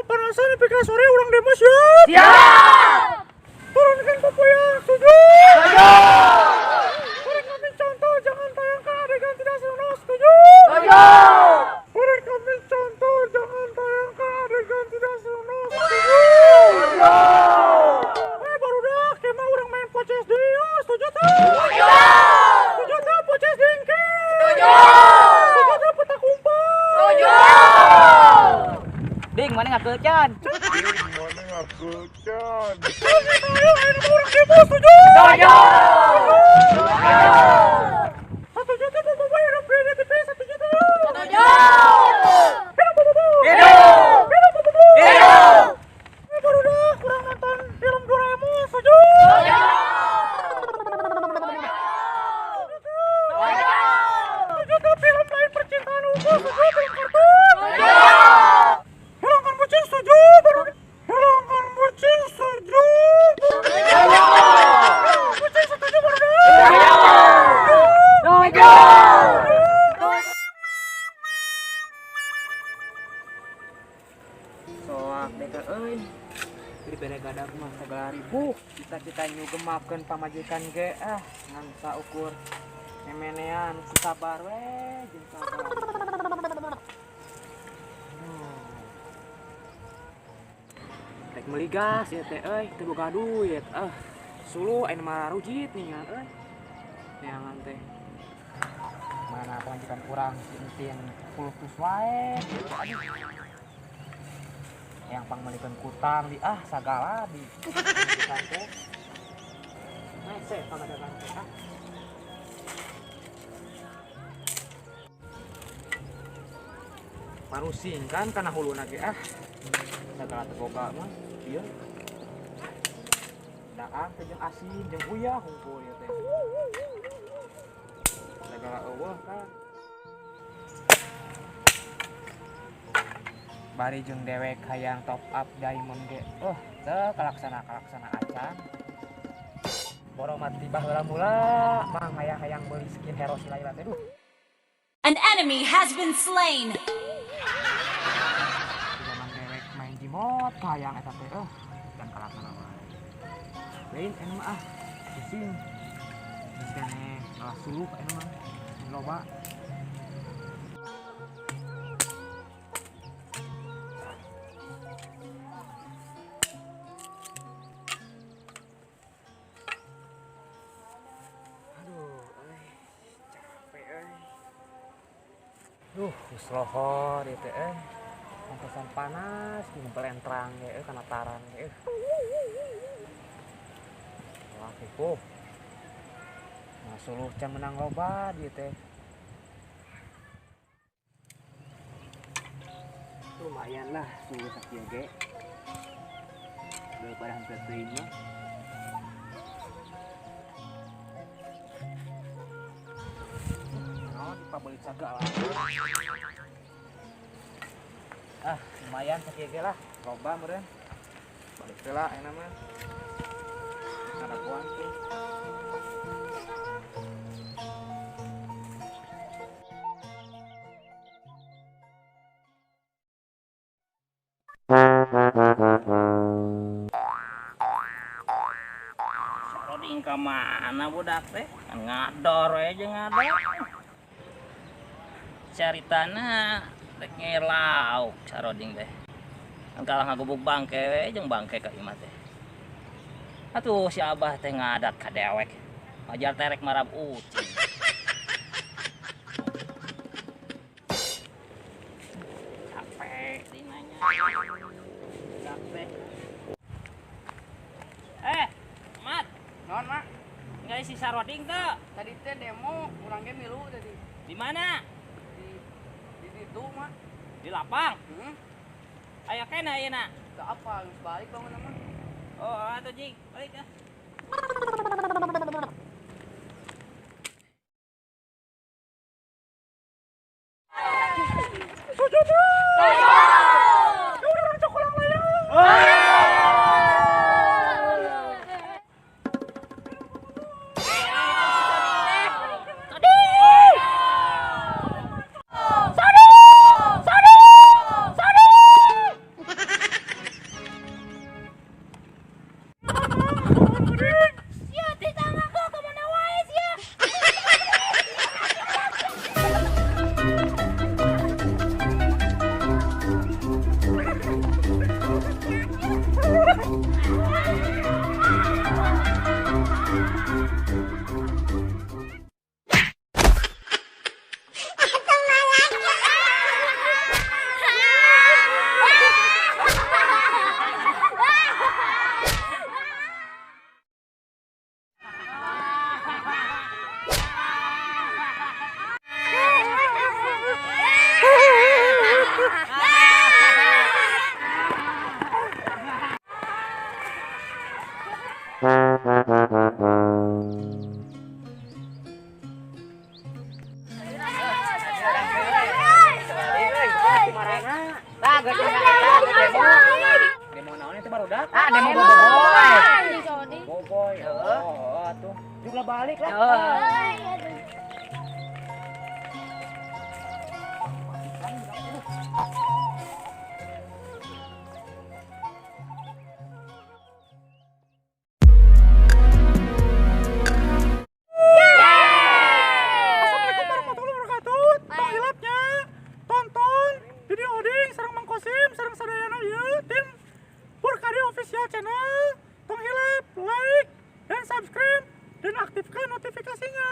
panasan PK sore orang demo siap. Siap. Turunkan Popoya, setuju. Setuju. Beri kami contoh, jangan tayangkan adegan tidak senonoh, setuju. Setuju. Beri kami contoh, jangan tayangkan adegan tidak senonoh, setuju. Setuju. Barudak, kemah orang main poces deui, setuju tah? Setuju. Setuju tah poces dengke? Setuju. Setuju tah petak umpet? Setuju. Ding, mana ngakecan? Mana ngakecan? Ayo, orang demo, setuju. Setuju. Setuju tah Popoya udah beli di TV, setuju tah? Setuju. Hidup Popoya. Hidup. Hidup Popoya. Hidup. Barudak, kurang nonton film Doraemon, setuju. Setuju. Setuju tah film lain percintaan unggul, setuju film kartun. Hilangkan bucin, setuju. Hilangkan bucin, setuju. Hilangkan bucin, setuju barudak. Soak deka euy. Di bere gadak mah sagala ribu. Kita nyu gemakeun pamajikan ge ngan saukur memenean ku sabar we jeung sabar. Rek meuli gas ieu teh euy, teu boga duit. Suluh ayeuna mah rujit ningan euy. Neangan teh. Mana pamajikan kurang sintin kultus wae. Aduh. Yang pangmelikeun kutang di sagala di kante. Mese pangadagan teh Marusing kan kana huluna ge sagala teu boga mah ieu. Daang teh jeung asin jeung uyah hungkul ieu teh. Sagala eueuh kan. Bari jeung dewek hayang top up diamond ge teu kalaksana acan boro mati bah heula mula mang hayang beuli skin hero si Layla teh duh. An enemy has been slain. Zaman dewek main Gmod hayang eta teh dan kalaksana wae lain anu mah pusing geus keneh ngalah suluh anu mah loba. Geus lohor ieu teh Pantesan panas ngumplentrang ge kana taran ge. Wah kipu. Nah suluh can menang loba dieu teh. Lumayan lah suhu sakieu ge. Daripada hampir teuing mah. Pabelit sagala. Lumayan sakieu ge lah, loba meureun. Balik teh lah ayeuna mah. Ngadakuan tuh. Roding ka mana budak teh? Kan ngador we jeung ngador. Caritana rek ngelauk saroding teh. Kan kalah ngagubuk bangke we jeung bangke ka imah teh. Atuh si Abah teh ngadat ka dewek. Ajar teh rek marab ucing. Capek dinanya. Capek. Mat. Non mak, Enggak si saroding teh. tadi teh demo, urang ge milu tadi Di mana? di situ mak. Di lapang. Aya kena ayeuna. Teu apa, geus balik bangun mah. Oh, atuh jing, balik ya. Oding. Ya, ditangga kok kemana wae ya? Demo naon itu baru dak? Ah, demo Boboy. Oh, atuh. Juga balik lah. Assalamualaikum warahmatullahi wabarakatuh. Tong hilapnya. Tonton video Oding sareng Mang Kosim sareng sadayana ieu tim Purkadi Official Channel. Tong hilap, like, dan subscribe dan aktifkan notifikasinya.